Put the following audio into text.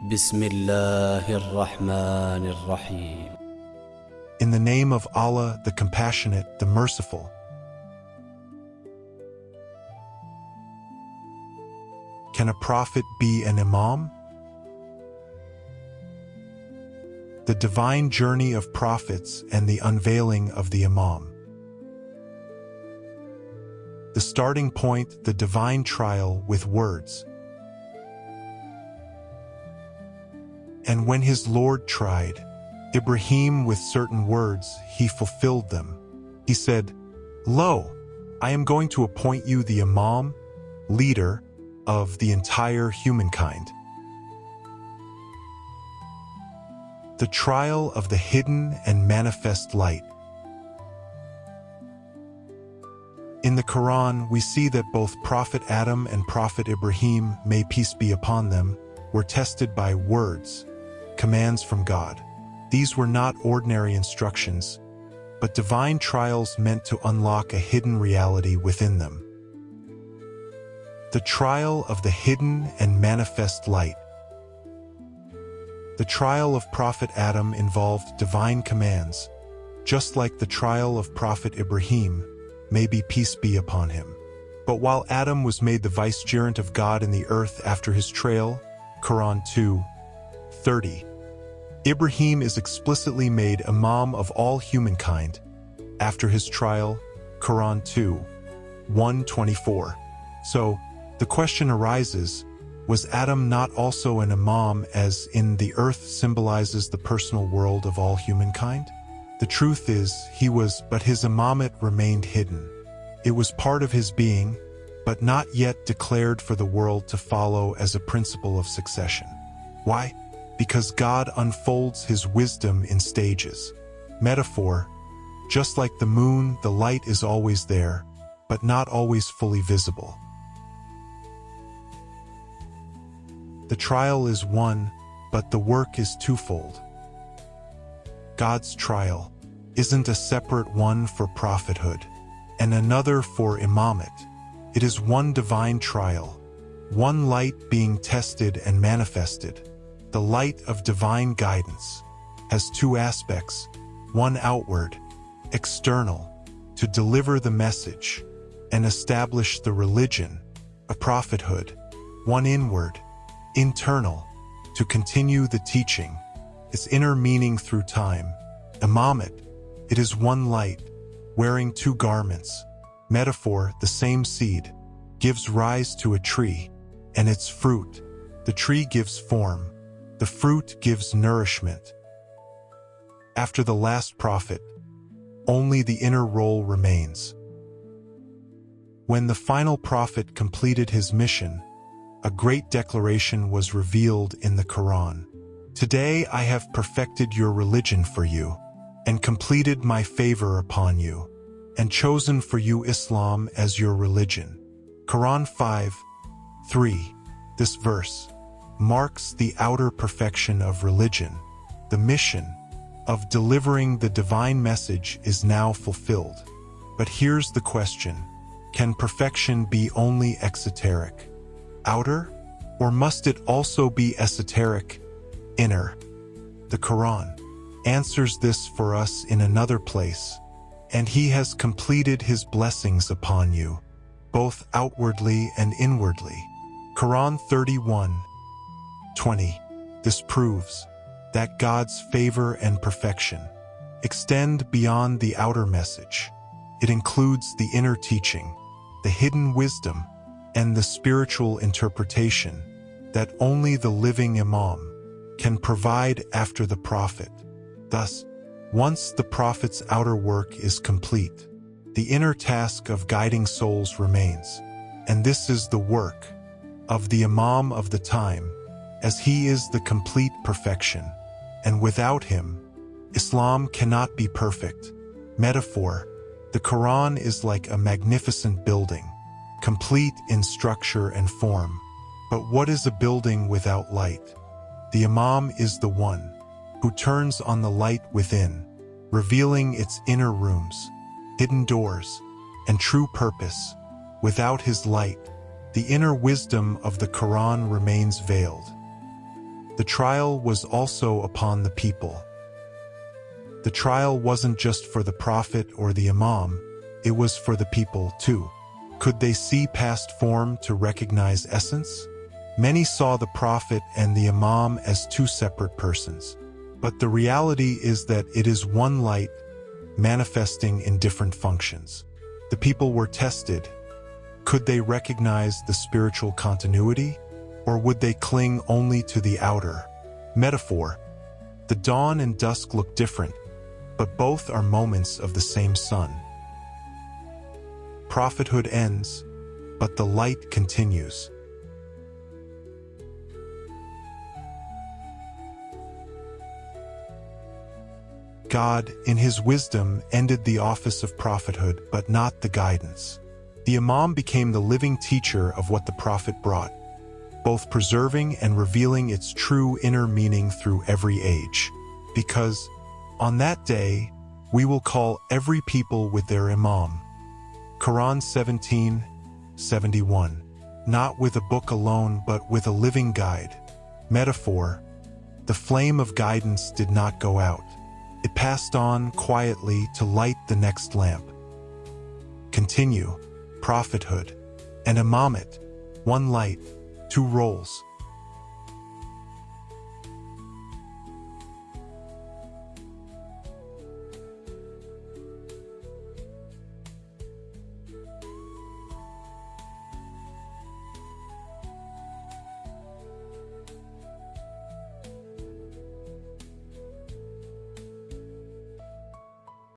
Bismillah ar-Rahman ar-Rahim. In the name of Allah, the Compassionate, the Merciful. Can a prophet be an Imam? The divine journey of prophets and the unveiling of the Imam. The starting point, the divine trial with words. And when his Lord tried Ibrahim with certain words, he fulfilled them. He said, "Lo, I am going to appoint you the Imam, leader of the entire humankind." The trial of the hidden and manifest light. In the Qur'an, we see that both Prophet Adam and Prophet Ibrahim, may peace be upon them, were tested by words, commands from God. These were not ordinary instructions, but divine trials meant to unlock a hidden reality within them. The trial of the hidden and manifest light. The trial of Prophet Adam involved divine commands, just like the trial of Prophet Ibrahim, may be peace be upon him. But while Adam was made the vicegerent of God in the earth after his trial, Quran 2:30, Ibrahim is explicitly made Imam of all humankind after his trial, Quran 2:124. So, the question arises, was Adam not also an Imam, as in the earth symbolizes the personal world of all humankind? The truth is, he was, but his imamate remained hidden. It was part of his being, but not yet declared for the world to follow as a principle of succession. Why? Because God unfolds his wisdom in stages. Metaphor, just like the moon, the light is always there, but not always fully visible. The trial is one, but the work is twofold. God's trial isn't a separate one for prophethood and another for imamate. It is one divine trial, one light being tested and manifested. The light of divine guidance has two aspects, one outward, external, to deliver the message and establish the religion, a prophethood, one inward, internal, to continue the teaching, its inner meaning through time. Imamate, it is one light, wearing two garments. Metaphor, the same seed, gives rise to a tree, and its fruit. The tree gives form, the fruit gives nourishment. After the last prophet, only the inner role remains. When the final prophet completed his mission, a great declaration was revealed in the Quran. "Today I have perfected your religion for you, and completed my favor upon you, and chosen for you Islam as your religion." Quran 5:3. This verse marks the outer perfection of religion. The mission of delivering the divine message is now fulfilled. But here's the question: can perfection be only exoteric, outer, or must it also be esoteric, inner? The Quran answers this for us in another place. "And he has completed his blessings upon you, both outwardly and inwardly." Quran 31:20. This proves that God's favor and perfection extend beyond the outer message. It includes the inner teaching, the hidden wisdom, and the spiritual interpretation that only the living Imam can provide after the prophet. Thus, once the prophet's outer work is complete, the inner task of guiding souls remains. And this is the work of the Imam of the time, as he is the complete perfection. And without him, Islam cannot be perfect. Metaphor, the Quran is like a magnificent building, complete in structure and form. But what is a building without light? The Imam is the one who turns on the light within, revealing its inner rooms, hidden doors, and true purpose. Without his light, the inner wisdom of the Quran remains veiled. The trial was also upon the people. The trial wasn't just for the Prophet or the Imam, it was for the people too. Could they see past form to recognize essence? Many saw the Prophet and the Imam as two separate persons. But the reality is that it is one light, manifesting in different functions. The people were tested. Could they recognize the spiritual continuity? Or would they cling only to the outer? Metaphor. The dawn and dusk look different, but both are moments of the same sun. Prophethood ends, but the light continues. God, in His wisdom, ended the office of prophethood, but not the guidance. The Imam became the living teacher of what the Prophet brought, both preserving and revealing its true inner meaning through every age. Because, on that day, we will call every people with their Imam. Qur'an 17:71. Not with a book alone, but with a living guide. Metaphor. The flame of guidance did not go out. It passed on quietly to light the next lamp. Continue. Prophethood and Imamat. One light, two roles.